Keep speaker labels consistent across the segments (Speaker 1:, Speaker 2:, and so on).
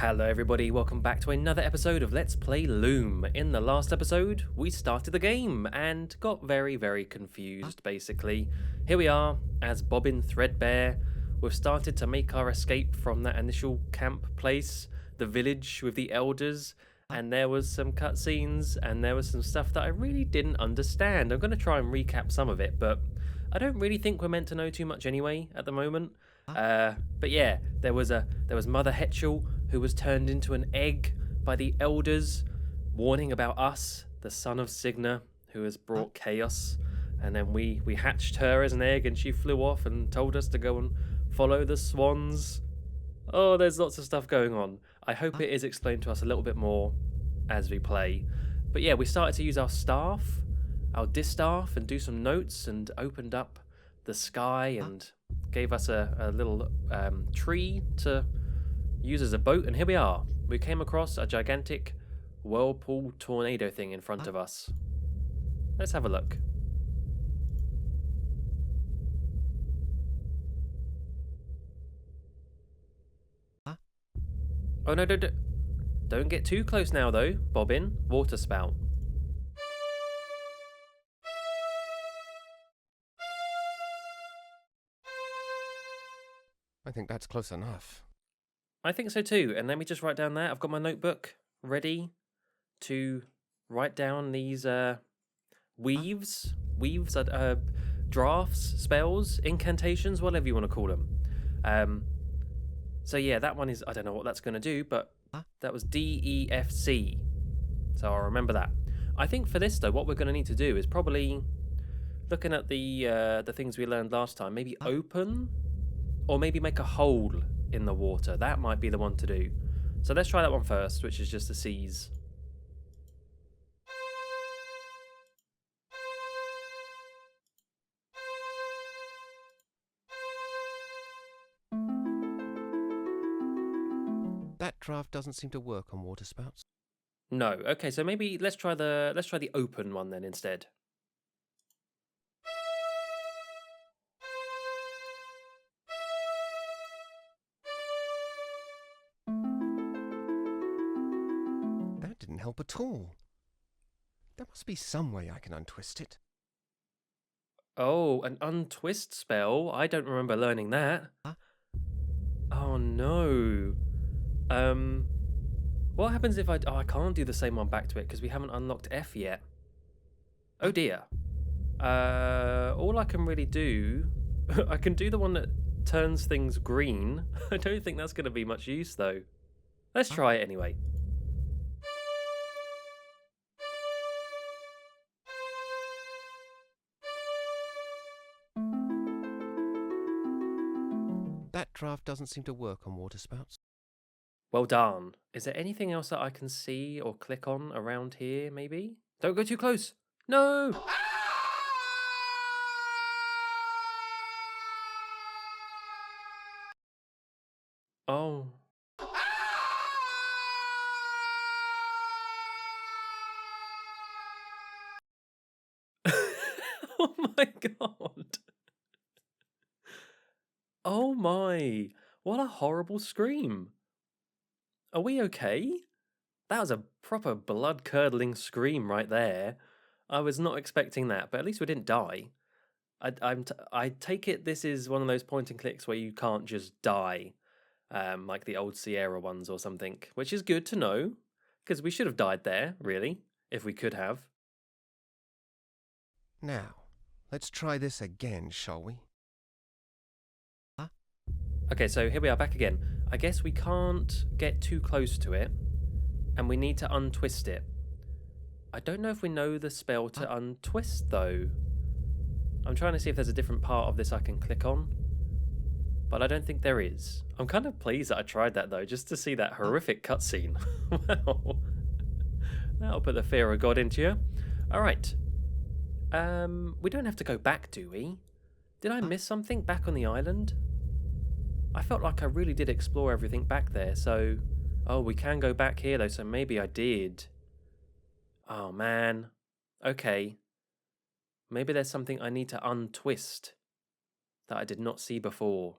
Speaker 1: Hello everybody, welcome back to another episode of Let's Play Loom. In the last episode, we started the game and got very confused, basically. Here we are, as Bobbin Threadbare. We've started to make our escape from that initial camp place, the village with the elders, and there was some cutscenes, and there was some stuff that I really didn't understand. I'm going to try and recap some of it, but I don't really think we're meant to know too much anyway at the moment. But yeah, there was Mother Hetchel, who was turned into an egg by the elders, warning about us, the son of Signa, who has brought chaos. And then we hatched her as an egg, and she flew off and told us to go and follow the swans. Oh, there's lots of stuff going on. I hope it is explained to us a little bit more as we play. But yeah, we started to use our staff, our distaff, and do some notes, and opened up the sky and gave us a little tree to use as a boat, and here we are. We came across a gigantic whirlpool tornado thing in front of us. Let's have a look. Oh no, don't get too close now though, Bobbin. Water spout.
Speaker 2: I think that's close enough.
Speaker 1: I think so too, and let me just write down that. I've got my notebook ready to write down these weaves, drafts, spells, incantations, whatever you want to call them. So yeah, that one is, I don't know what that's going to do, but that was DEFC. So I'll remember that. I think for this though, what we're going to need to do is probably, looking at the things we learned last time, maybe open, or maybe make a hole in the water. That might be the one to do. So let's try that one first, which is just the seas.
Speaker 2: That draft doesn't seem to work on water spouts.
Speaker 1: No. Okay, so maybe let's try the open one then instead.
Speaker 2: That didn't help at all. There must be some way I can untwist it.
Speaker 1: Oh, an untwist spell? I don't remember learning that. Oh no. What happens if I can't do the same one back to it because we haven't unlocked F yet. Oh dear. All I can really do, I can do the one that turns things green. I don't think that's going to be much use though. Let's try it anyway.
Speaker 2: That draft doesn't seem to work on water spouts.
Speaker 1: Well done. Is there anything else that I can see or click on around here, maybe? Don't go too close. No! Oh. Oh my god. Oh my. What a horrible scream. Are we okay? That was a proper blood-curdling scream right there. I was not expecting that, but at least we didn't die. I take it this is one of those point and clicks where you can't just die, like the old Sierra ones or something, which is good to know, because we should have died there, really, if we could have.
Speaker 2: Now, let's try this again, shall we?
Speaker 1: Okay, so here we are back again. I guess we can't get too close to it, and we need to untwist it. I don't know if we know the spell to untwist, though. I'm trying to see if there's a different part of this I can click on, but I don't think there is. I'm kind of pleased that I tried that, though, just to see that horrific cutscene. Wow. That'll put the fear of God into you. All right. We don't have to go back, do we? Did I miss something back on the island? I felt like I really did explore everything back there, so... Oh, we can go back here, though, so maybe I did. Oh, man. Okay. Maybe there's something I need to untwist that I did not see before.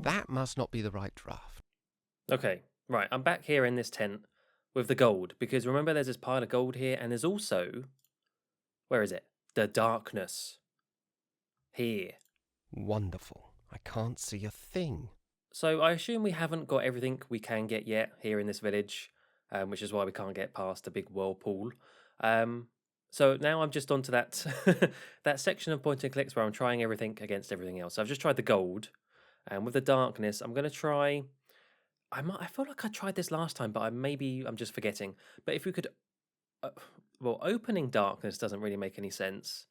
Speaker 2: That must not be the right draft.
Speaker 1: Okay, right, I'm back here in this tent with the gold, because remember there's this pile of gold here, and there's also... Where is it? The darkness. Here.
Speaker 2: Wonderful. I can't see a thing.
Speaker 1: So I assume we haven't got everything we can get yet here in this village, which is why we can't get past the big whirlpool. So now I'm just onto that that section of point and clicks where I'm trying everything against everything else. So I've just tried the gold, and with the darkness, I'm going to try... I feel like I tried this last time, but maybe I'm just forgetting. But if we could... well, opening darkness doesn't really make any sense.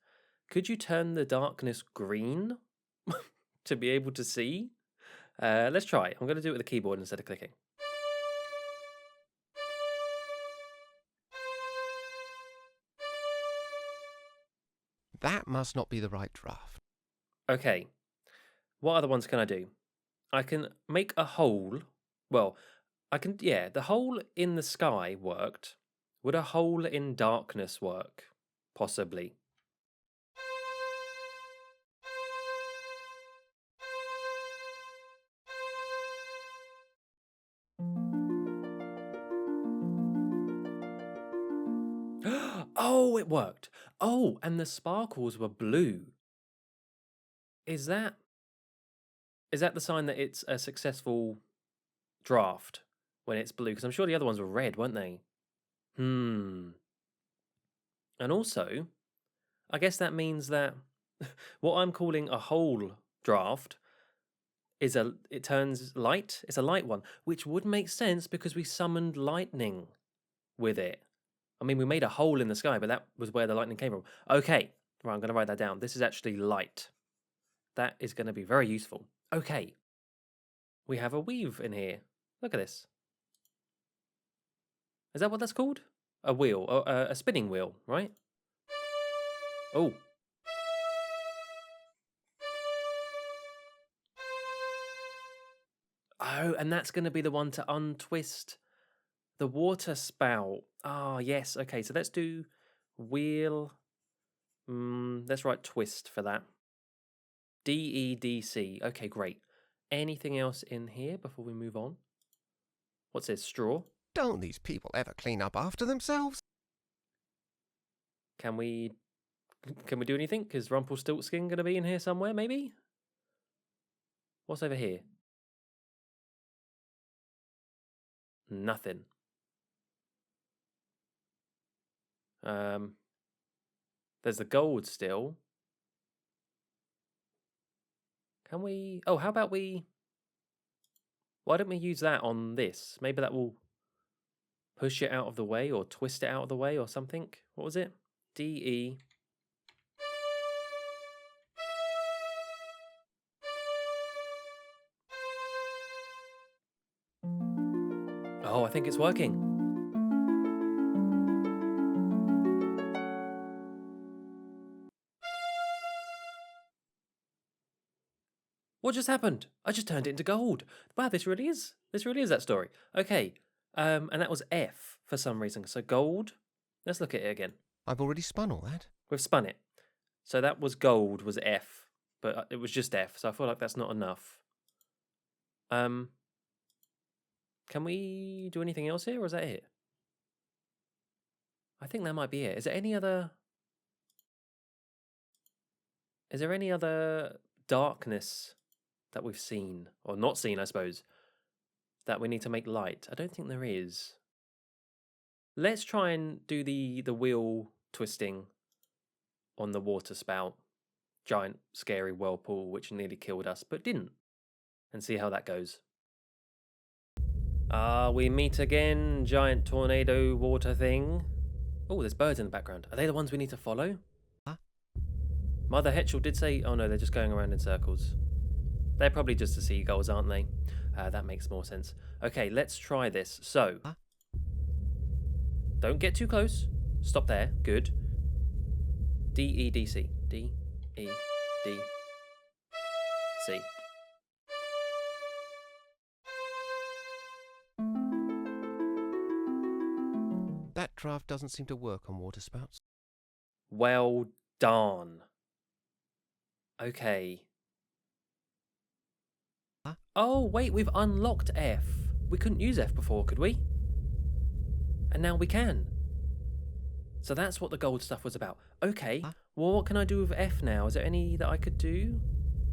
Speaker 1: Could you turn the darkness green to be able to see? Let's try. I'm going to do it with the keyboard instead of clicking.
Speaker 2: That must not be the right draft.
Speaker 1: Okay. What other ones can I do? I can make a hole. Well, I can... Yeah, the hole in the sky worked. Would a hole in darkness work? Possibly. Oh, it worked. Oh, and the sparkles were blue. Is that the sign that it's a successful draft when it's blue? Because I'm sure the other ones were red, weren't they? And also, I guess that means that what I'm calling a whole draft it turns light. It's a light one, which would make sense because we summoned lightning with it. I mean, we made a hole in the sky, but that was where the lightning came from. Okay, right, I'm going to write that down. This is actually light. That is going to be very useful. Okay, we have a weave in here. Look at this. Is that what that's called? A wheel, a spinning wheel, right? Oh. Oh, and that's going to be the one to untwist the water spout. Ah, yes. Okay, so let's do wheel. Let's write twist for that. DEDC. Okay, great. Anything else in here before we move on? What's this? Straw?
Speaker 2: Don't these people ever clean up after themselves?
Speaker 1: Can we do anything? Is Rumpelstiltskin going to be in here somewhere, maybe? What's over here? Nothing. There's the gold still. Can we... Oh, how about we... Why don't we use that on this? Maybe that will push it out of the way or twist it out of the way or something. What was it? DE. Oh, I think it's working. What just happened? I just turned it into gold. Wow, this really is that story. Okay, and that was F for some reason. So gold. Let's look at it again.
Speaker 2: I've already spun all that.
Speaker 1: We've spun it. So that was gold, was F, but it was just F. So I feel like that's not enough. Can we do anything else here, or is that it? I think that might be it. Is there any other darkness that we've seen, or not seen, I suppose, that we need to make light? I don't think there is. Let's try and do the wheel twisting on the water spout. Giant, scary whirlpool, which nearly killed us, but didn't. And see how that goes. We meet again, giant tornado water thing. Oh, there's birds in the background. Are they the ones we need to follow?
Speaker 2: Huh?
Speaker 1: Mother Hetchel did say... Oh no, they're just going around in circles. They're probably just the seagulls, aren't they? That makes more sense. Okay, let's try this. So...
Speaker 2: Huh?
Speaker 1: Don't get too close. Stop there. Good. DEDC. DEDC.
Speaker 2: That draft doesn't seem to work on water spouts.
Speaker 1: Well done. Okay. Oh, wait, we've unlocked F. We couldn't use F before, could we? And now we can. So that's what the gold stuff was about. Okay, well, what can I do with F now? Is there any that I could do?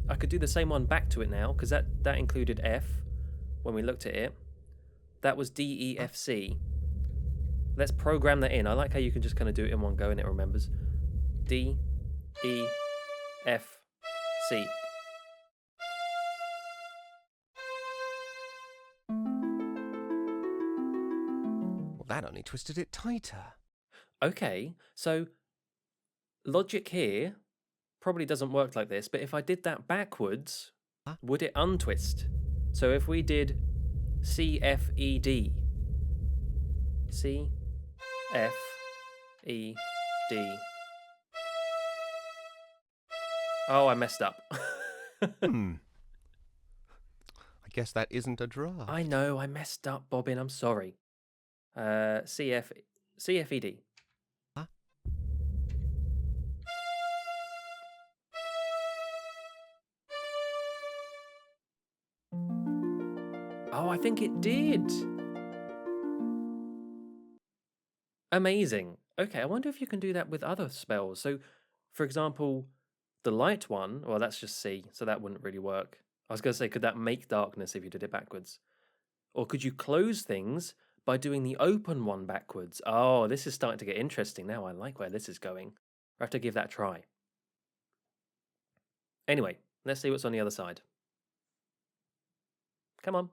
Speaker 1: I could do the same one back to it now, because that included F when we looked at it. That was D, E, F, C. Let's program that in. I like how you can just kind of do it in one go and it remembers. D, E, F, C.
Speaker 2: Well, that only twisted it tighter.
Speaker 1: Okay, so logic here probably doesn't work like this, but if I did that backwards, would it untwist? So if we did C, F, E, D. C, F, E, D. Oh, I messed up.
Speaker 2: I guess that isn't a draft.
Speaker 1: I know, I messed up, Bobbin. I'm sorry. C, F, E, D. Oh, I think it did. Amazing. Okay, I wonder if you can do that with other spells. So, for example, the light one, well, that's just C, so that wouldn't really work. I was going to say, could that make darkness if you did it backwards? Or could you close things by doing the open one backwards? Oh, this is starting to get interesting now. I like where this is going. I have to give that a try. Anyway, let's see what's on the other side. Come on.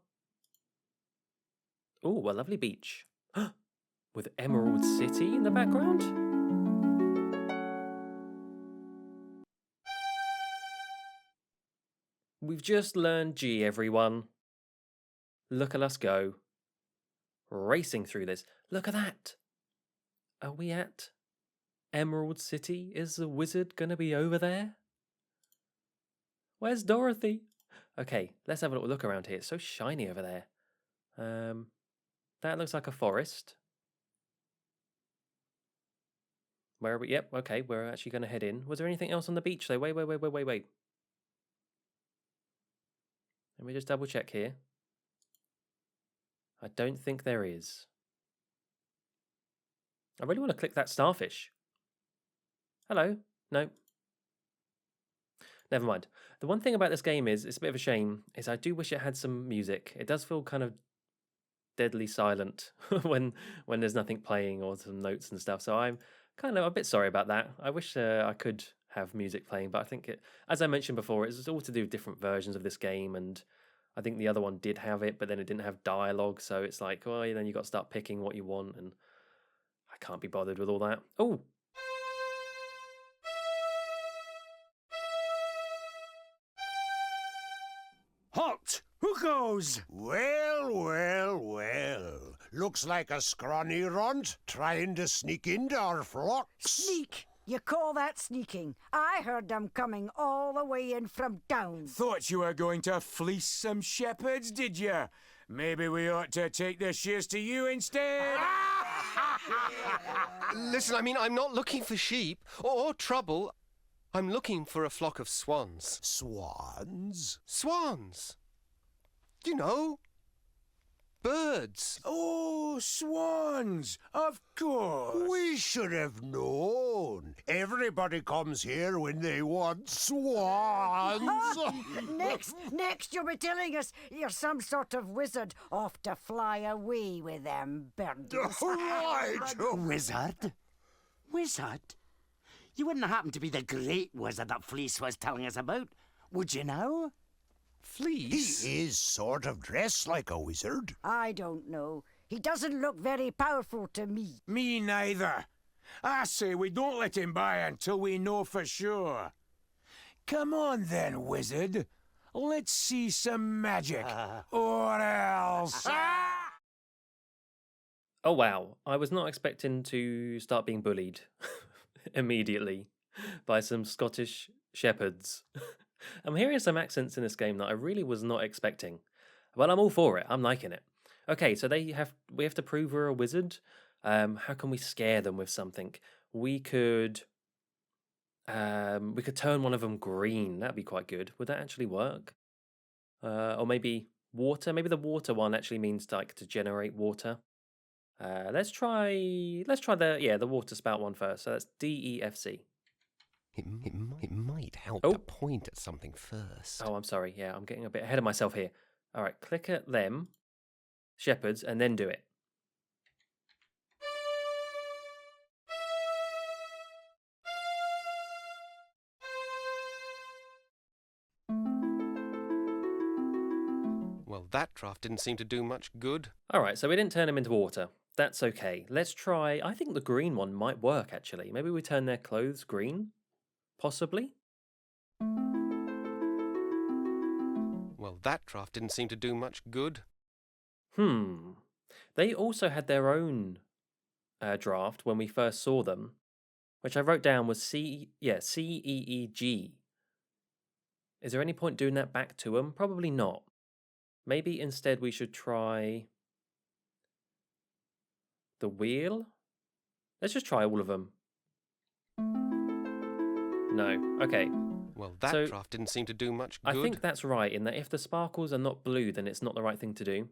Speaker 1: Ooh, a lovely beach. With Emerald City in the background? We've just learned G, everyone. Look at us go. Racing through this. Look at that. Are we at Emerald City? Is the wizard going to be over there? Where's Dorothy? Okay, let's have a little look around here. It's so shiny over there. That looks like a forest. Where are we? Yep, okay, we're actually going to head in. Was there anything else on the beach though? Wait. Let me just double check here. I don't think there is. I really want to click that starfish. Hello? No. Never mind. The one thing about this game is, it's a bit of a shame, is I do wish it had some music. It does feel kind of deadly silent when there's nothing playing or some notes and stuff. So I'm kind of a bit sorry about that. I wish I could have music playing, but I think it, as I mentioned before, it's all to do with different versions of this game, and I think the other one did have it, but then it didn't have dialogue, so it's like, well, then you got to start picking what you want, and I can't be bothered with all that. Oh!
Speaker 3: Halt! Who goes?
Speaker 4: Well. Looks like a scrawny runt trying to sneak into our flocks.
Speaker 5: Sneak? You call that sneaking? I heard them coming all the way in from town.
Speaker 3: Thought you were going to fleece some shepherds, did you? Maybe we ought to take the shears to you instead.
Speaker 2: Listen, I mean, I'm not looking for sheep or trouble. I'm looking for a flock of swans.
Speaker 4: Swans?
Speaker 2: Swans! You know, birds.
Speaker 3: Oh, swans! Of course.
Speaker 4: We should have known. Everybody comes here when they want swans.
Speaker 5: Next you'll be telling us you're some sort of wizard off to fly away with them birds.
Speaker 4: Right.
Speaker 6: Wizard? Wizard? You wouldn't happen to be the great wizard that Fleece was telling us about, would you now?
Speaker 2: Fleece?
Speaker 4: He is sort of dressed like a wizard.
Speaker 5: I don't know. He doesn't look very powerful to me.
Speaker 3: Me neither. I say we don't let him by until we know for sure. Come on then, wizard. Let's see some magic. Or else...
Speaker 1: Oh wow, I was not expecting to start being bullied immediately by some Scottish shepherds. I'm hearing some accents in this game that I really was not expecting. But I'm all for it. I'm liking it. Okay, so we have to prove we're a wizard. How can we scare them with something? We could turn one of them green. That'd be quite good. Would that actually work? Or maybe water. Maybe the water one actually means like to generate water. Let's try the water spout one first. So that's DEFC.
Speaker 2: It might help
Speaker 1: Oh.
Speaker 2: to point at something first.
Speaker 1: Oh, I'm sorry. Yeah, I'm getting a bit ahead of myself here. All right, click at them, shepherds, and then do it.
Speaker 2: Well, that draft didn't seem to do much good.
Speaker 1: All right, so we didn't turn them into water. That's okay. Let's try. I think the green one might work actually. Maybe we turn their clothes green, possibly.
Speaker 2: Well, that draft didn't seem to do much good.
Speaker 1: They also had their own draft when we first saw them, which I wrote down was CEEG. Is there any point doing that back to them? Probably not. Maybe instead we should try the wheel. Let's just try all of them. No. Okay.
Speaker 2: Well, that
Speaker 1: So,
Speaker 2: draft didn't seem to do much good.
Speaker 1: I think that's right, in that if the sparkles are not blue, then it's not the right thing to do.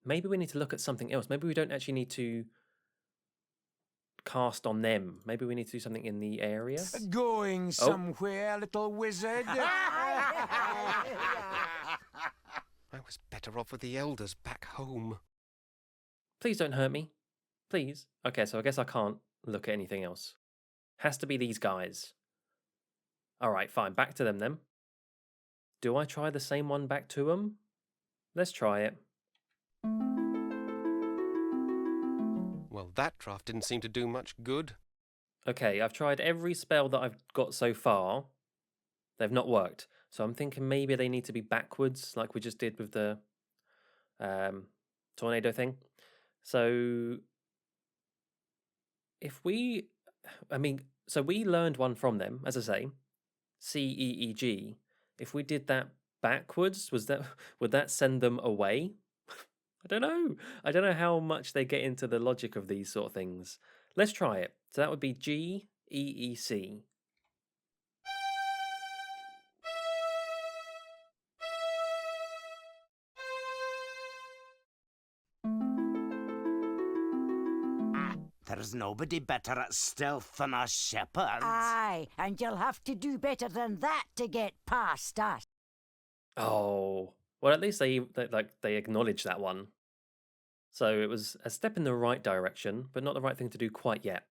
Speaker 1: Maybe we need to look at something else. Maybe we don't actually need to cast on them. Maybe we need to do something in the area.
Speaker 3: Going somewhere, little wizard?
Speaker 2: I was better off with the elders back home.
Speaker 1: Please don't hurt me. Please. Okay, so I guess I can't look at anything else. Has to be these guys. All right, fine. Back to them then. Do I try the same one back to them? Let's try it.
Speaker 2: Well, that draft didn't seem to do much good.
Speaker 1: Okay, I've tried every spell that I've got so far. They've not worked. So I'm thinking maybe they need to be backwards, like we just did with the tornado thing. So so we learned one from them, as I say, CEEG. If we did that backwards, would that send them away? I don't know. I don't know how much they get into the logic of these sort of things. Let's try it. So that would be GEEC.
Speaker 6: There's nobody better at stealth than us shepherds.
Speaker 5: Aye, and you'll have to do better than that to get past us.
Speaker 1: Oh, well, at least they acknowledged that one. So it was a step in the right direction, but not the right thing to do quite yet.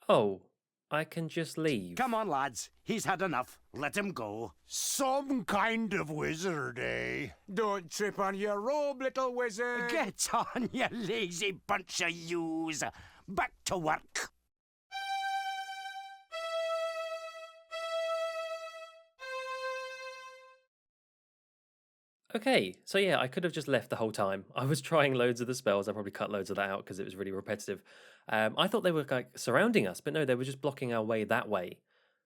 Speaker 1: Oh, I can just leave.
Speaker 6: Come on, lads. He's had enough. Let him go.
Speaker 4: Some kind of wizard, eh?
Speaker 3: Don't trip on your robe, little wizard.
Speaker 6: Get on, you lazy bunch of yous. Back to work.
Speaker 1: Okay, so yeah, I could have just left the whole time. I was trying loads of the spells. I probably cut loads of that out because it was really repetitive. I thought they were like surrounding us, but no, they were just blocking our way that way.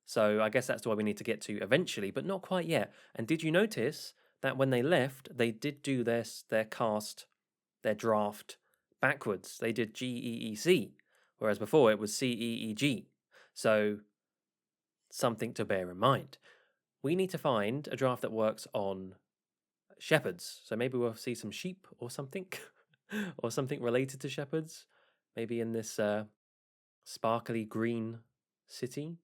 Speaker 1: So I guess that's where we need to get to eventually, but not quite yet. And did you notice that when they left, they did do their draft backwards? They did GEEC, whereas before it was CEEG. So something to bear in mind. We need to find a draft that works on shepherds. So maybe we'll see some sheep or something, or something related to shepherds. Maybe in this sparkly green city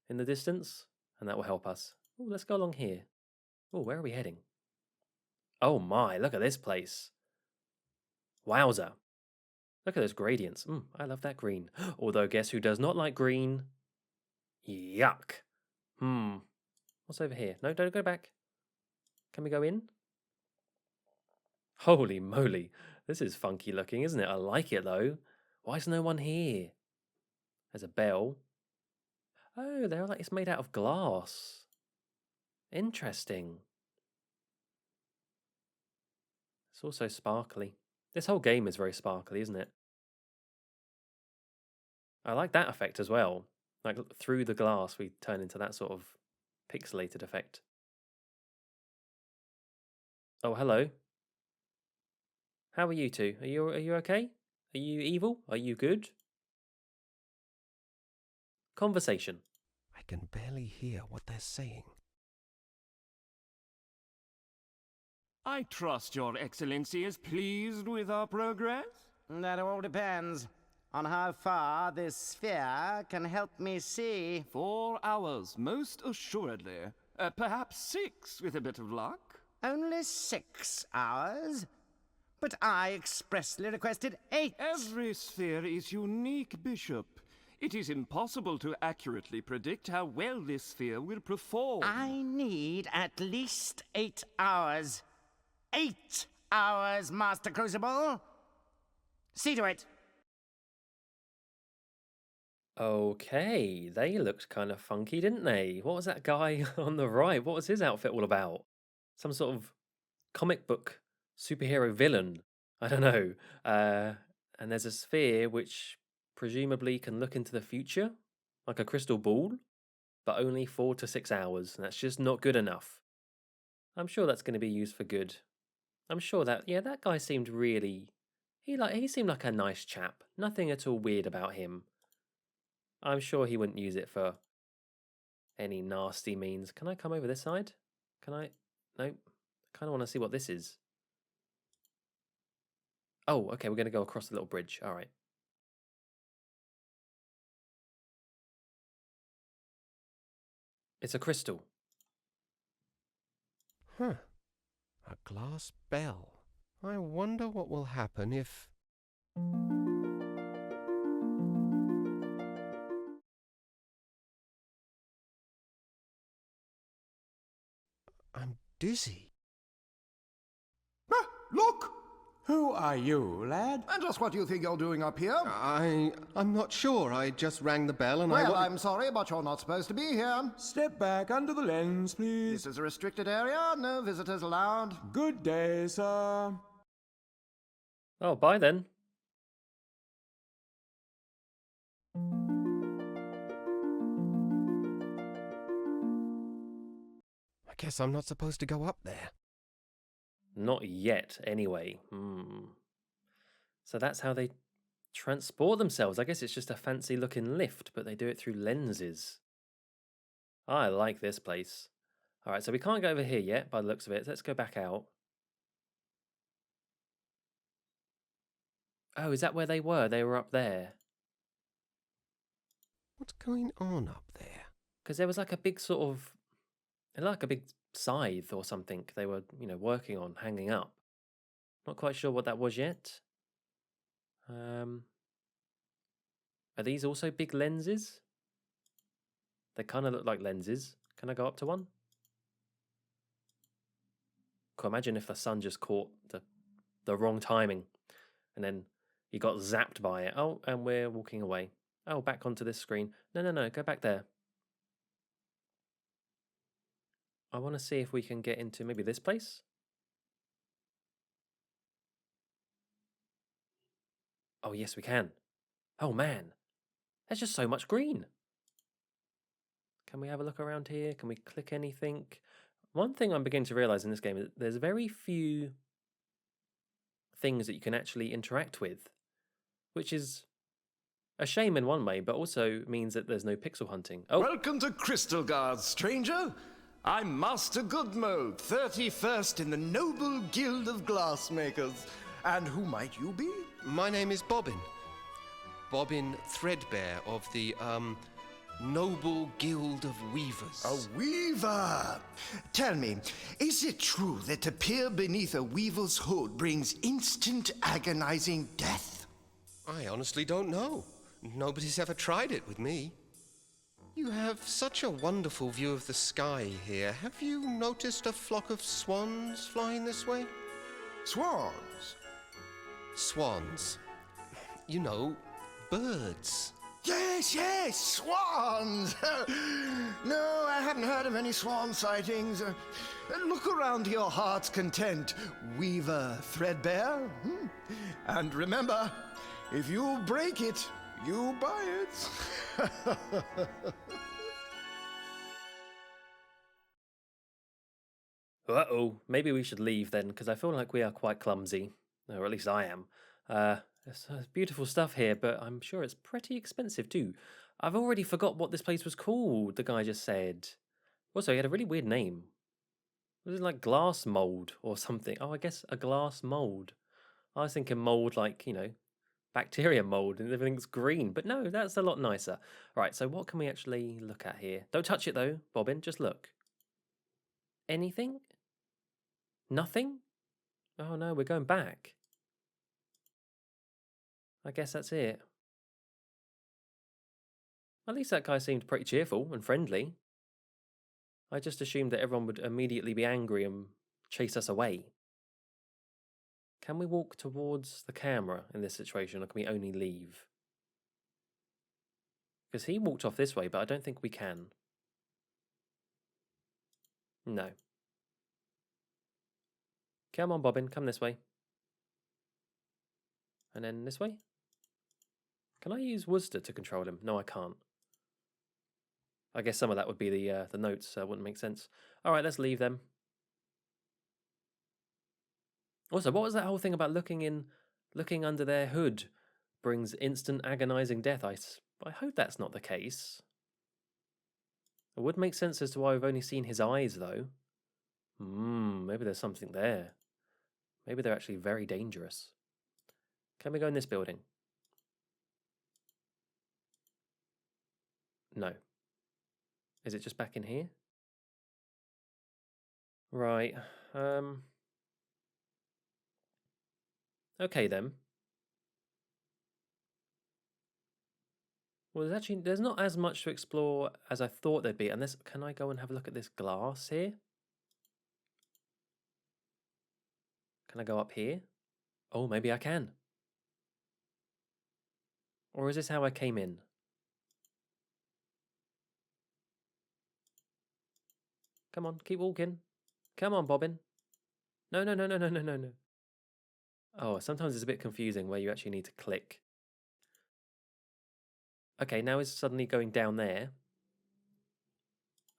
Speaker 1: in the distance, and that will help us. Oh, let's go along here. Oh, where are we heading? Oh my, look at this place. Wowza. Look at those gradients. I love that green. Although, guess who does not like green? Yuck. What's over here? No, don't go back. Can we go in? Holy moly. This is funky looking, isn't it? I like it, though. Why is no one here? There's a bell. Oh, they're like, it's made out of glass. Interesting. It's also sparkly. This whole game is very sparkly, isn't it? I like that effect as well. Like through the glass, we turn into that sort of pixelated effect. Oh, hello. How are you two? Are you okay? Are you evil? Are you good? Conversation.
Speaker 2: I can barely hear what they're saying.
Speaker 7: I trust your excellency is pleased with our progress?
Speaker 6: That all depends on how far this sphere can help me see.
Speaker 7: 4 hours, most assuredly. Perhaps 6 with a bit of luck.
Speaker 6: Only 6 hours? But I expressly requested 8.
Speaker 7: Every sphere is unique, Bishop. It is impossible to accurately predict how well this sphere will perform.
Speaker 6: I need at least 8 hours. 8 hours, Master Crucible. See to it.
Speaker 1: Okay, they looked kind of funky, didn't they? What was that guy on the right? What was his outfit all about? Some sort of comic book superhero villain. I don't know. And there's a sphere which presumably can look into the future, like a crystal ball, but only 4 to 6 hours. And that's just not good enough. I'm sure that's going to be used for good. I'm sure that, yeah, that guy seemed really... He seemed like a nice chap. Nothing at all weird about him. I'm sure he wouldn't use it for any nasty means. Can I come over this side? Can I? No. I kind of want to see what this is. Oh, okay, we're going to go across the little bridge. All right. It's a crystal.
Speaker 2: Huh. A glass bell. I wonder what will happen if... I'm dizzy.
Speaker 8: Ah, look!
Speaker 3: Who are you, lad?
Speaker 8: And just what do you think you're doing up here?
Speaker 2: I'm not sure. I just rang the bell and
Speaker 8: Well, I'm sorry, but you're not supposed to be here.
Speaker 3: Step back under the lens, please.
Speaker 8: This is a restricted area. No visitors allowed.
Speaker 3: Good day, sir.
Speaker 1: Oh, bye then.
Speaker 2: I guess I'm not supposed to go up there.
Speaker 1: Not yet, anyway. So that's how they transport themselves. I guess it's just a fancy looking lift, but they do it through lenses. I like this place. All right, so we can't go over here yet by the looks of it. Let's go back out. Oh, is that where they were? They were up there.
Speaker 2: What's going on up there?
Speaker 1: Because there was like a big sort of, like a big scythe or something they were, working on, hanging up. Not quite sure what that was yet. Are these also big lenses? They kind of look like lenses. Can I go up to one? Cool, imagine if the sun just caught the wrong timing and then you got zapped by it. Oh, and we're walking away. Oh, back onto this screen. No, go back there. I want to see if we can get into maybe this place. Oh, yes, we can. Oh, man. There's just so much green. Can we have a look around here? Can we click anything? One thing I'm beginning to realize in this game is there's very few things that you can actually interact with, which is a shame in one way, but also means that there's no pixel hunting. Oh,
Speaker 9: Welcome to Crystalgard, stranger. I'm Master Goodmold, 31st in the Noble Guild of Glassmakers. And who might you be?
Speaker 2: My name is Bobbin. Bobbin Threadbare of the, Noble Guild of Weavers.
Speaker 9: A weaver! Tell me, is it true that to peer beneath a weaver's hood brings instant agonizing death?
Speaker 2: I honestly don't know. Nobody's ever tried it with me. You have such a wonderful view of the sky here. Have you noticed a flock of swans flying this way?
Speaker 9: Swans?
Speaker 2: Swans. You know, birds.
Speaker 9: Yes, swans! No, I haven't heard of any swan sightings. Look around to your heart's content, Weaver Threadbare. And remember, if you break it, you buy it.
Speaker 1: uh-oh. Maybe we should leave then, because I feel like we are quite clumsy. Or at least I am. There's beautiful stuff here, but I'm sure it's pretty expensive too. I've already forgot what this place was called, the guy just said. Also, he had a really weird name. Was it like glass mold or something? Oh, I guess a glass mold. I was thinking mold like, bacteria mold and everything's green. But no, that's a lot nicer. Right, so what can we actually look at here? Don't touch it though, Bobbin, just look. Anything? Nothing? Oh no, we're going back. I guess that's it. At least that guy seemed pretty cheerful and friendly. I just assumed that everyone would immediately be angry and chase us away. Can we walk towards the camera in this situation, or can we only leave? Because he walked off this way, but I don't think we can. No. Come on, Bobbin, come this way. And then this way? Can I use Worcester to control him? No, I can't. I guess some of that would be the notes, so it wouldn't make sense. All right, let's leave them. Also, what was that whole thing about looking under their hood brings instant agonizing death? I hope that's not the case. It would make sense as to why we've only seen his eyes, though. Maybe there's something there. Maybe they're actually very dangerous. Can we go in this building? No. Is it just back in here? Right. Okay then. Well, there's not as much to explore as I thought there'd be. Unless, can I go and have a look at this glass here? Can I go up here? Oh, maybe I can. Or is this how I came in? Come on, keep walking. Come on, Bobbin. No. Oh, sometimes it's a bit confusing where you actually need to click. Okay, now it's suddenly going down there.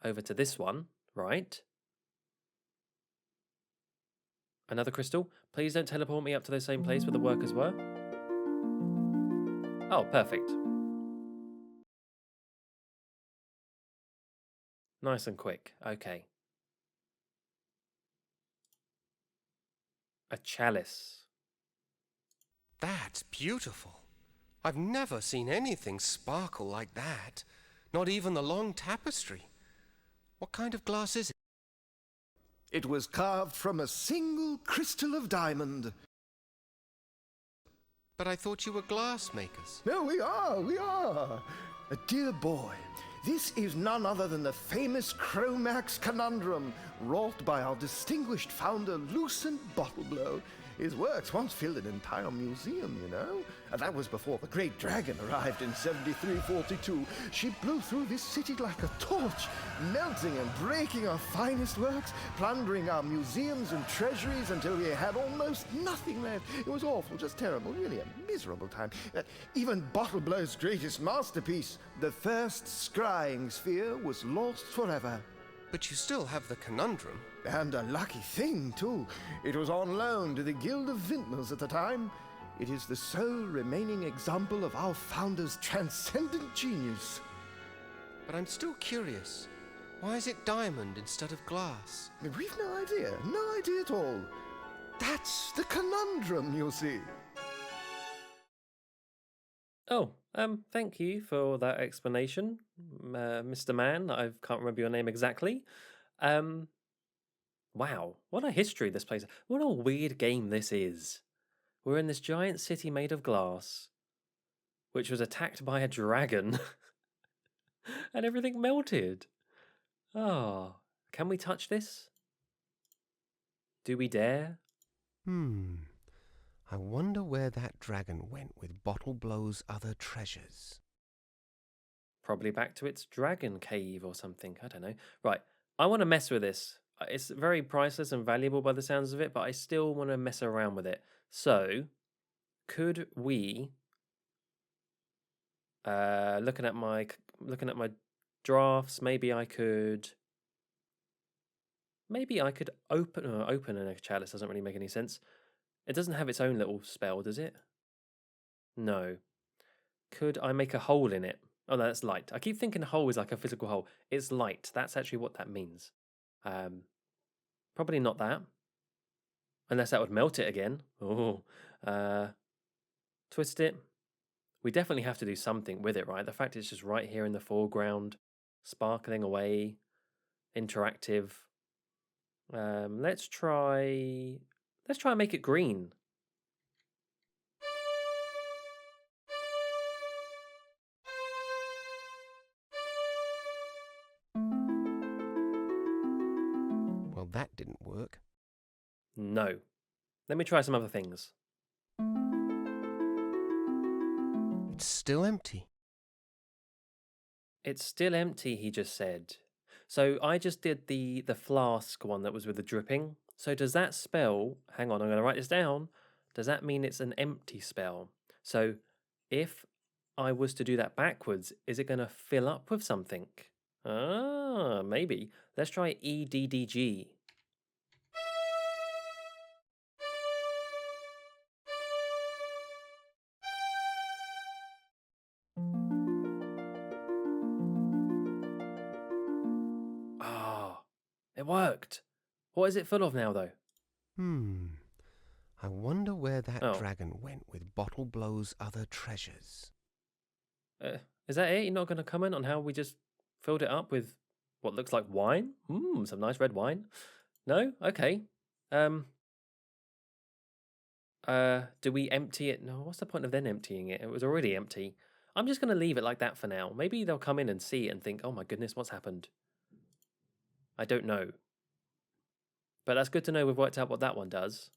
Speaker 1: Over to this one, right? Another crystal. Please don't teleport me up to the same place where the workers were. Oh, perfect. Nice and quick. Okay. A chalice.
Speaker 2: That's beautiful. I've never seen anything sparkle like that. Not even the long tapestry. What kind of glass is it?
Speaker 9: It was carved from a single crystal of diamond.
Speaker 2: But I thought you were glass makers.
Speaker 9: No, we are. Dear boy, this is none other than the famous Chromax conundrum, wrought by our distinguished founder, Lucent Bottleblow. His works once filled an entire museum, you know. And that was before the Great Dragon arrived in 7342. She blew through this city like a torch, melting and breaking our finest works, plundering our museums and treasuries until we had almost nothing left. It was awful, just terrible, really a miserable time. Even Bottleblow's greatest masterpiece, the first scrying sphere, was lost forever.
Speaker 2: But you still have the conundrum.
Speaker 9: And a lucky thing, too. It was on loan to the Guild of Vintners at the time. It is the sole remaining example of our founder's transcendent genius.
Speaker 2: But I'm still curious. Why is it diamond instead of glass?
Speaker 9: We've no idea at all. That's the conundrum, you see.
Speaker 1: Oh, thank you for that explanation, Mr. Man. I can't remember your name exactly. Wow, what a history this place. What a weird game this is. We're in this giant city made of glass, which was attacked by a dragon, and everything melted. Oh, can we touch this? Do we dare?
Speaker 2: I wonder where that dragon went with Bottleblow's other treasures.
Speaker 1: Probably back to its dragon cave or something. I don't know. Right, I want to mess with this. It's very priceless and valuable by the sounds of it, but I still want to mess around with it. So, could we, looking at my drafts, maybe I could open a chalice. Doesn't really make any sense. It doesn't have its own little spell, does it? No. Could I make a hole in it? Oh, no, that's light. I keep thinking hole is like a physical hole. It's light. That's actually what that means. Probably not that. Unless that would melt it again. Oh. Twist it. We definitely have to do something with it, right? The fact it's just right here in the foreground, sparkling away, interactive. Let's try and make it green.
Speaker 2: Well, that didn't work.
Speaker 1: No. Let me try some other things.
Speaker 2: It's still empty.
Speaker 1: It's still empty, he just said. So I just did the flask one that was with the dripping. So does that spell, hang on, I'm going to write this down. Does that mean it's an empty spell? So if I was to do that backwards, is it going to fill up with something? Ah, maybe. Let's try EDDG. Ah, it worked. What is it full of now, though?
Speaker 2: I wonder where that
Speaker 1: Oh.
Speaker 2: dragon went with Bottleblow's other treasures.
Speaker 1: Is that it? You're not going to comment on how we just filled it up with what looks like wine? Some nice red wine. No? Okay. Do we empty it? No, what's the point of then emptying it? It was already empty. I'm just going to leave it like that for now. Maybe they'll come in and see it and think, oh my goodness, what's happened? I don't know. But that's good to know we've worked out what that one does.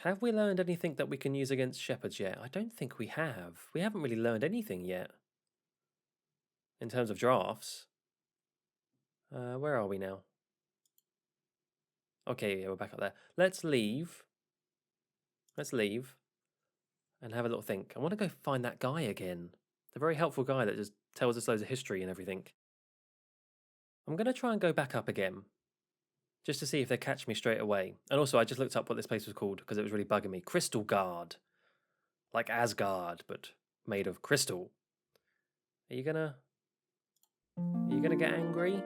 Speaker 1: Have we learned anything that we can use against shepherds yet? I don't think we have. We haven't really learned anything yet. In terms of drafts. Where are we now? Okay, yeah, we're back up there. Let's leave. Let's leave. And have a little think. I want to go find that guy again. The very helpful guy that just tells us loads of history and everything. I'm going to try and go back up again. Just to see if they catch me straight away. And also, I just looked up what this place was called because it was really bugging me. Crystalgard. Like Asgard, but made of crystal. Are you gonna get angry?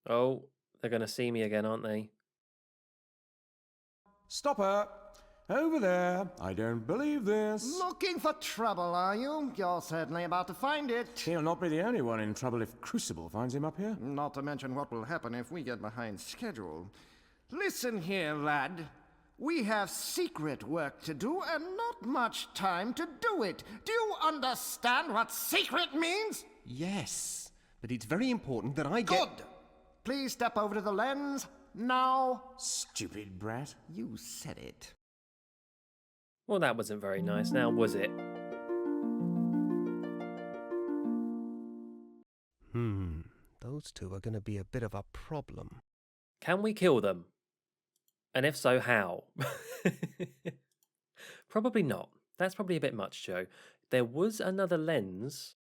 Speaker 1: Oh, they're gonna see me again, aren't they?
Speaker 3: Stopper! Over there. I don't believe this.
Speaker 8: Looking for trouble, are you? You're certainly about to find it.
Speaker 3: He'll not be the only one in trouble if Crucible finds him up here.
Speaker 8: Not to mention what will happen if we get behind schedule. Listen here, lad. We have secret work to do and not much time to do it. Do you understand what secret means?
Speaker 2: Yes, but it's very important that I get...
Speaker 8: Good! Please step over to the lens now.
Speaker 3: Stupid brat.
Speaker 8: You said it.
Speaker 1: Well, that wasn't very nice now, was it?
Speaker 2: Those two are going to be a bit of a problem.
Speaker 1: Can we kill them? And if so, how? Probably not. That's probably a bit much, Joe. There was another lens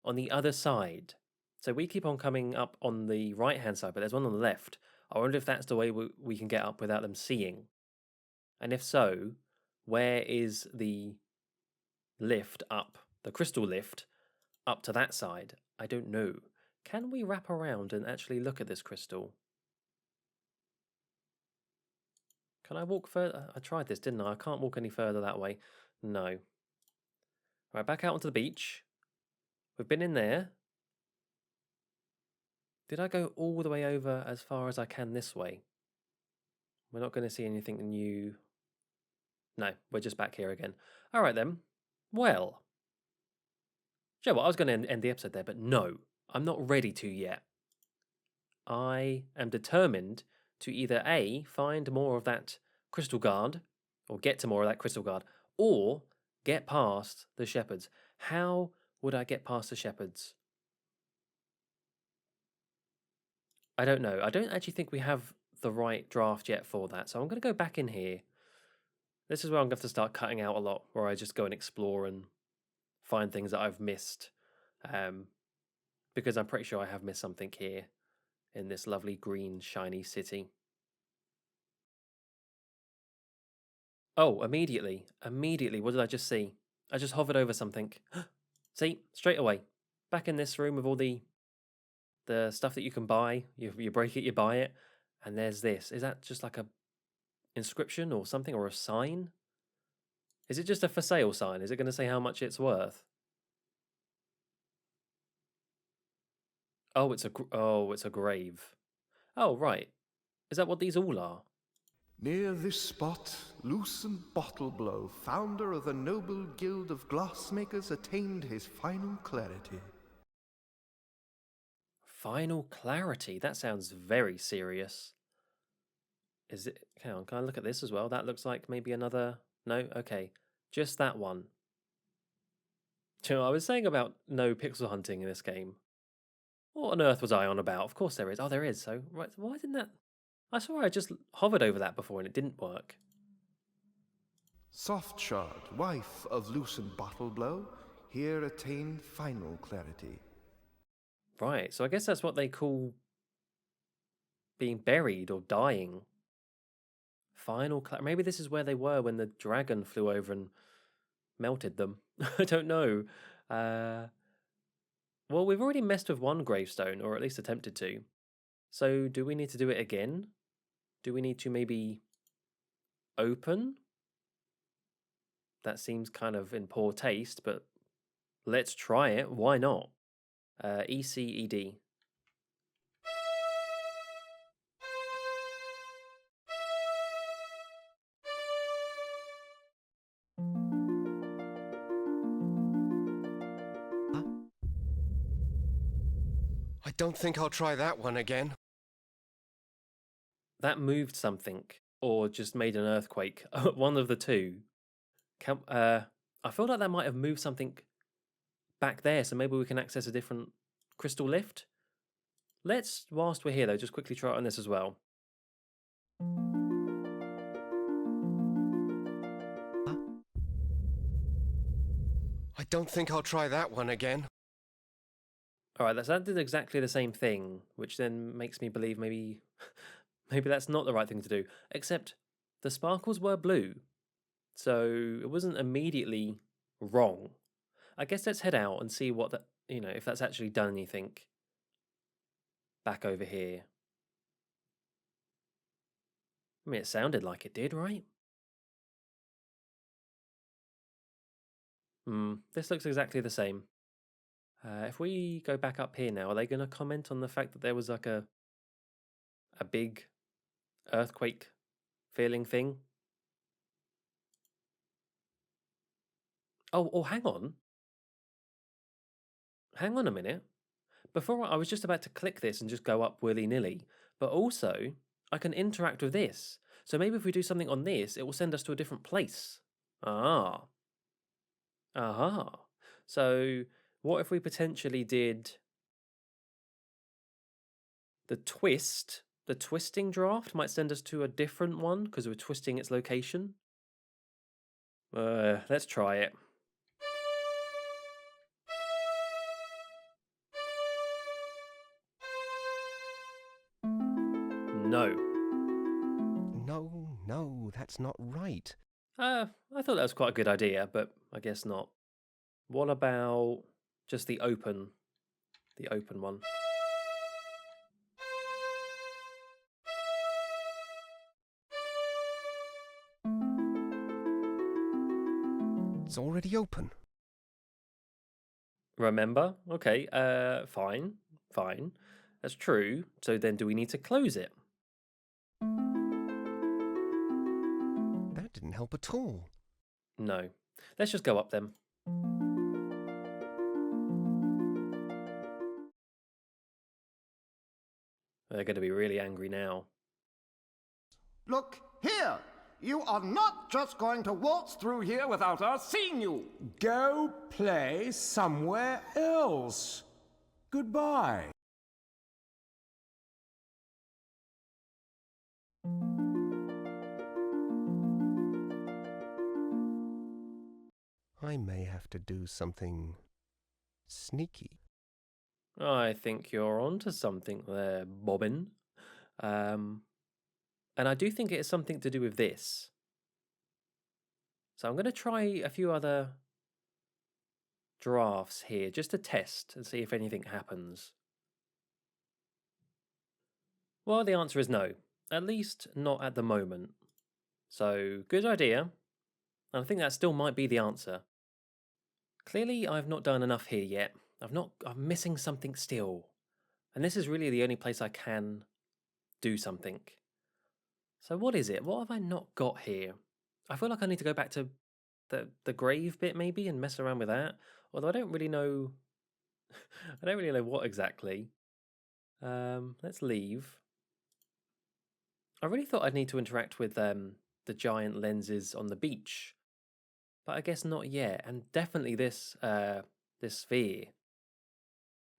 Speaker 1: on the other side. So we keep on coming up on the right-hand side, but there's one on the left. I wonder if that's the way we can get up without them seeing. And if so, where is the lift up, the crystal lift, up to that side? I don't know. Can we wrap around and actually look at this crystal? Can I walk further? I tried this, didn't I? I can't walk any further that way. No. Right, back out onto the beach. We've been in there. Did I go all the way over as far as I can this way? We're not going to see anything new. No, we're just back here again. All right, then. Well. Joe, what? I was going to end the episode there, but no. I'm not ready to yet. I am determined to either A, find more of that Crystalgard, or get to more of that Crystalgard, or get past the shepherds. How would I get past the shepherds? I don't know. I don't actually think we have the right draft yet for that, so I'm going to go back in here. This is where I'm going to have to start cutting out a lot, where I just go and explore and find things that I've missed. Because I'm pretty sure I have missed something here in this lovely green shiny city. Oh, immediately. Immediately. What did I just see? I just hovered over something. See? Straight away. Back in this room with all the stuff that you can buy. You break it, you buy it. And there's this. Is that just like a inscription or something, or a sign? Is it just a for sale sign? Is it going to say how much it's worth? Oh, it's a grave. Oh, right. Is that what these all are?
Speaker 10: Near this spot, Lucent Bottleblow, founder of the noble guild of glassmakers, attained his final clarity.
Speaker 1: Final clarity? That sounds very serious. Is it? Hang on, can I look at this as well? That looks like maybe another... No? Okay. Just that one. Do you know, I was saying about no pixel hunting in this game. What on earth was I on about? Of course there is. Oh, there is. So, right, why didn't that... I swear I just hovered over that before and it didn't work.
Speaker 10: Softshard, wife of Lucent Bottleblow, here attained final clarity.
Speaker 1: Right, so I guess that's what they call being buried or dying. Final clarity. Maybe this is where they were when the dragon flew over and melted them. I don't know. Well, we've already messed with one gravestone, or at least attempted to. So do we need to do it again? Do we need to maybe open? That seems kind of in poor taste, but let's try it. Why not? ECED.
Speaker 2: I don't think I'll try that one again.
Speaker 1: That moved something, or just made an earthquake. One of the two. I feel like that might have moved something back there, so maybe we can access a different crystal lift. Let's, whilst we're here though, just quickly try it on this as well.
Speaker 2: I don't think I'll try that one again.
Speaker 1: Alright, that did exactly the same thing, which then makes me believe maybe maybe that's not the right thing to do. Except the sparkles were blue, so it wasn't immediately wrong. I guess let's head out and see what that, if that's actually done anything back over here. I mean, it sounded like it did, right? This looks exactly the same. If we go back up here now, are they going to comment on the fact that there was like a big earthquake feeling thing? Oh, hang on. Hang on a minute. Before I was just about to click this and just go up willy-nilly, but also I can interact with this. So maybe if we do something on this, it will send us to a different place. Ah. Aha. So what if we potentially did the twist? The twisting draft might send us to a different one because we're twisting its location. Let's try it. No.
Speaker 2: No, that's not right.
Speaker 1: I thought that was quite a good idea, but I guess not. What about just the open one?
Speaker 2: It's already open.
Speaker 1: Remember? Okay, fine. That's true. So then do we need to close it?
Speaker 2: That didn't help at all.
Speaker 1: No. Let's just go up then. They're going to be really angry now.
Speaker 8: Look here! You are not just going to waltz through here without us seeing you!
Speaker 3: Go play somewhere else. Goodbye.
Speaker 2: I may have to do something sneaky.
Speaker 1: I think you're onto something there, Bobbin. And I do think it is something to do with this. So I'm going to try a few other drafts here just to test and see if anything happens. Well, the answer is no. At least not at the moment. So, good idea. And I think that still might be the answer. Clearly, I've not done enough here yet. I'm missing something still. And this is really the only place I can do something. So what is it? What have I not got here? I feel like I need to go back to the grave bit maybe and mess around with that. Although I don't really know I don't really know what exactly. Let's leave. I really thought I'd need to interact with the giant lenses on the beach. But I guess not yet. And definitely this sphere.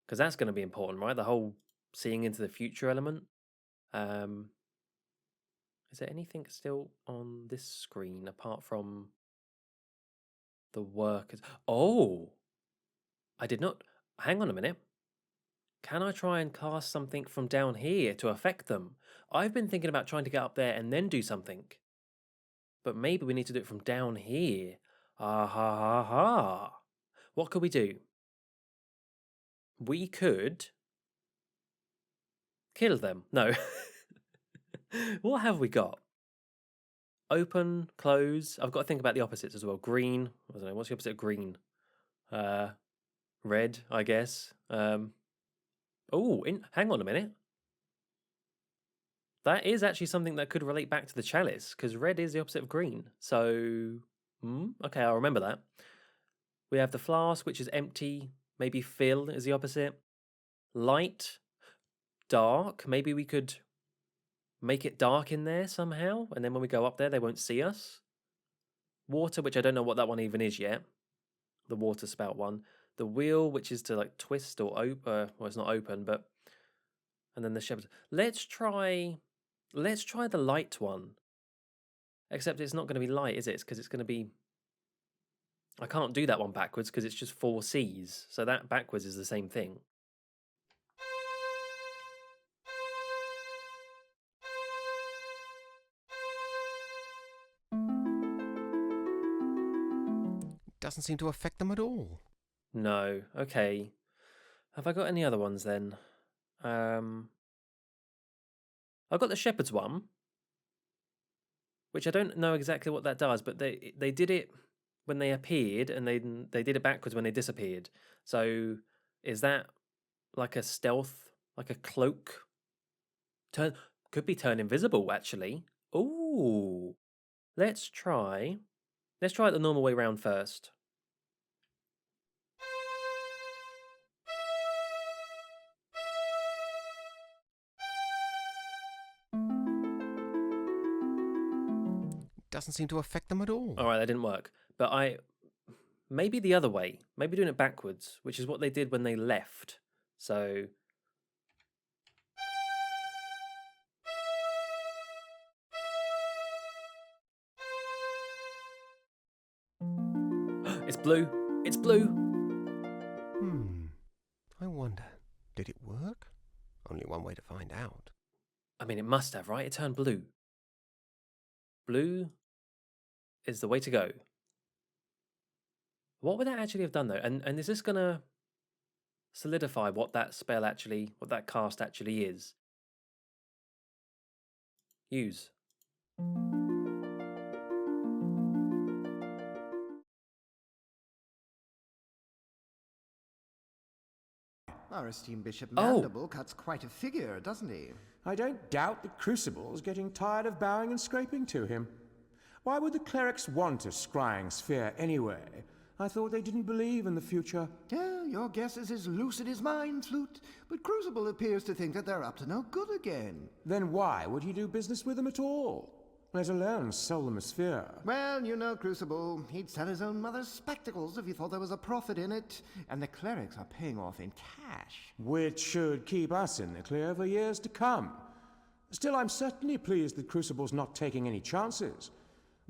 Speaker 1: Because that's going to be important, right? The whole seeing into the future element. Is there anything still on this screen apart from the workers? Oh! I did not... Hang on a minute. Can I try and cast something from down here to affect them? I've been thinking about trying to get up there and then do something. But maybe we need to do it from down here. Ah ha ha ha. What could we do? We could... kill them. No. What have we got? Open, close. I've got to think about the opposites as well. Green. I don't know. What's the opposite of green? Red, I guess. Hang on a minute. That is actually something that could relate back to the chalice, because red is the opposite of green. So, okay, I'll remember that. We have the flask, which is empty. Maybe fill is the opposite. Light, dark. Maybe we could make it dark in there somehow, and then when we go up there, they won't see us. Water, which I don't know what that one even is yet. The water spout one. The wheel, which is to like twist or open. Well, it's not open, but... And then the shepherd. Let's try the light one. Except it's not going to be light, is it? It's because it's going to be... I can't do that one backwards because it's just 4 Cs. So that backwards is the same thing.
Speaker 2: Doesn't seem to affect them at all.
Speaker 1: No. Okay. Have I got any other ones then? I've got the shepherd's one, which I don't know exactly what that does, but they did it when they appeared, and they did it backwards when they disappeared. So is that like a stealth, like a cloak? Could be turn invisible actually. Ooh. Let's try it the normal way round first.
Speaker 2: Doesn't seem to affect them at all.
Speaker 1: All right, that didn't work. But maybe the other way. Maybe doing it backwards, which is what they did when they left. So... It's blue. It's blue.
Speaker 2: I wonder, did it work? Only one way to find out.
Speaker 1: I mean, it must have, right? It turned blue. Blue is the way to go. What would that actually have done, though? And is this going to solidify what that spell actually, what that cast actually is? Use.
Speaker 8: Our esteemed Bishop Mandible cuts quite a figure, doesn't he?
Speaker 3: I don't doubt the Crucible's getting tired of bowing and scraping to him. Why would the Clerics want a scrying sphere anyway? I thought they didn't believe in the future.
Speaker 8: Yeah, your guess is as lucid as mine, Flute. But Crucible appears to think that they're up to no good again.
Speaker 3: Then why would he do business with them at all? Let alone sell them a sphere.
Speaker 8: Well, you know, Crucible, he'd sell his own mother's spectacles if he thought there was a profit in it. And the Clerics are paying off in cash.
Speaker 3: Which should keep us in the clear for years to come. Still, I'm certainly pleased that Crucible's not taking any chances.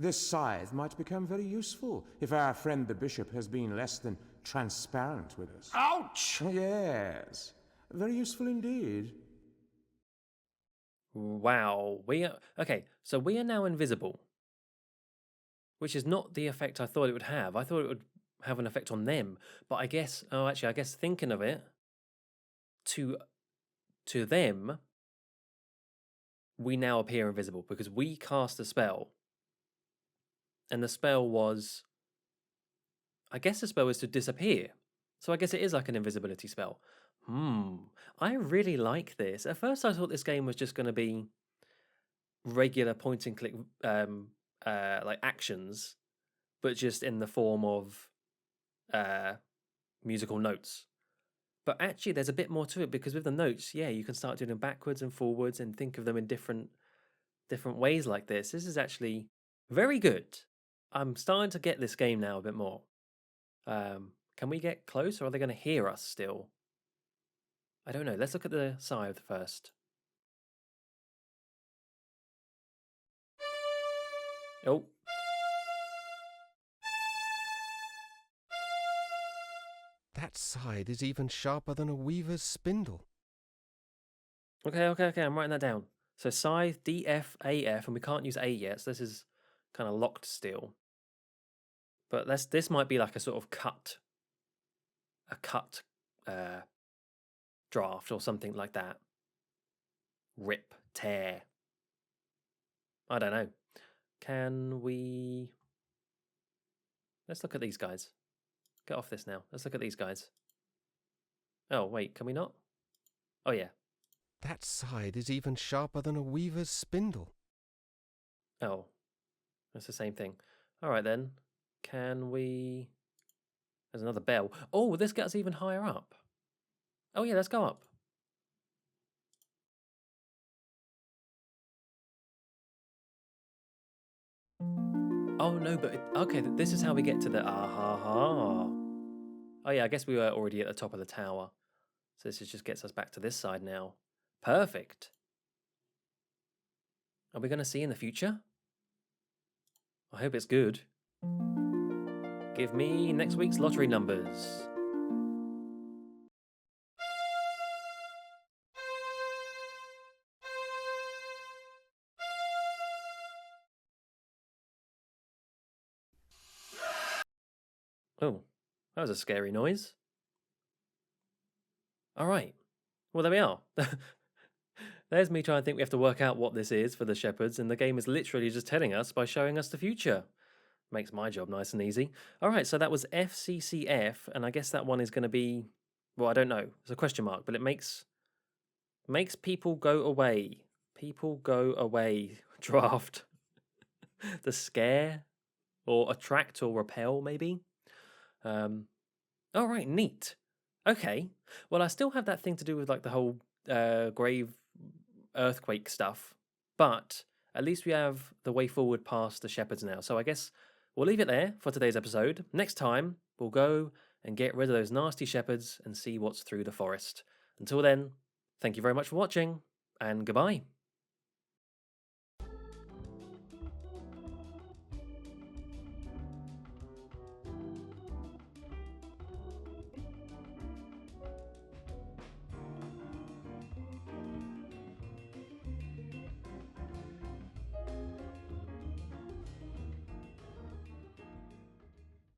Speaker 3: This scythe might become very useful if our friend the Bishop has been less than transparent with us.
Speaker 4: Ouch!
Speaker 3: Yes, very useful indeed.
Speaker 1: Wow. Okay, so we are now invisible. which is not the effect I thought it would have. I thought it would have an effect on them, but I guess, I guess thinking of it, to them, we now appear invisible because we cast a spell, and the spell was, I guess the spell was to disappear. So I guess it is like an invisibility spell. I really like this. At first I thought this game was just going to be regular point and click like actions, but just in the form of musical notes. But actually there's a bit more to it, because with the notes, yeah, you can start doing them backwards and forwards and think of them in different ways like this. This is actually very good. I'm starting to get this game now a bit more. Can we get close, or are they going to hear us still? I don't know. Let's look at the scythe first. Oh.
Speaker 2: That scythe is even sharper than a weaver's spindle.
Speaker 1: Okay. I'm writing that down. So scythe, D, F, A, F, and we can't use A yet, so this is kind of locked still. But this might be like a sort of cut draft or something like that. Rip, tear. I don't know. Can we... Let's look at these guys. Get off this now. Let's look at these guys. Oh, wait, can we not? Oh, yeah.
Speaker 2: That scythe is even sharper than a weaver's spindle.
Speaker 1: Oh, that's the same thing. All right, then. Can we... There's another bell. Oh, this gets even higher up. Oh, yeah, let's go up. Oh, no, but... Okay, this is how we get to the... Ah-ha-ha. Oh, yeah, I guess we were already at the top of the tower. So this just gets us back to this side now. Perfect. Are we going to see in the future? I hope it's good. Give me next week's lottery numbers. Oh, that was a scary noise. All right. Well, there we are. There's me trying to think we have to work out what this is for the shepherds, and the game is literally just telling us by showing us the future. Makes my job nice and easy. All right, so that was FCCF, and I guess that one is going to be... Well, I don't know. It's a question mark, but it makes people go away. People go away. Draft. The scare? Or attract or repel, maybe? All right, neat. Okay. Well, I still have that thing to do with like the whole grave earthquake stuff, but at least we have the way forward past the shepherds now. So I guess we'll leave it there for today's episode. Next time, we'll go and get rid of those nasty shepherds and see what's through the forest. Until then, thank you very much for watching, and goodbye.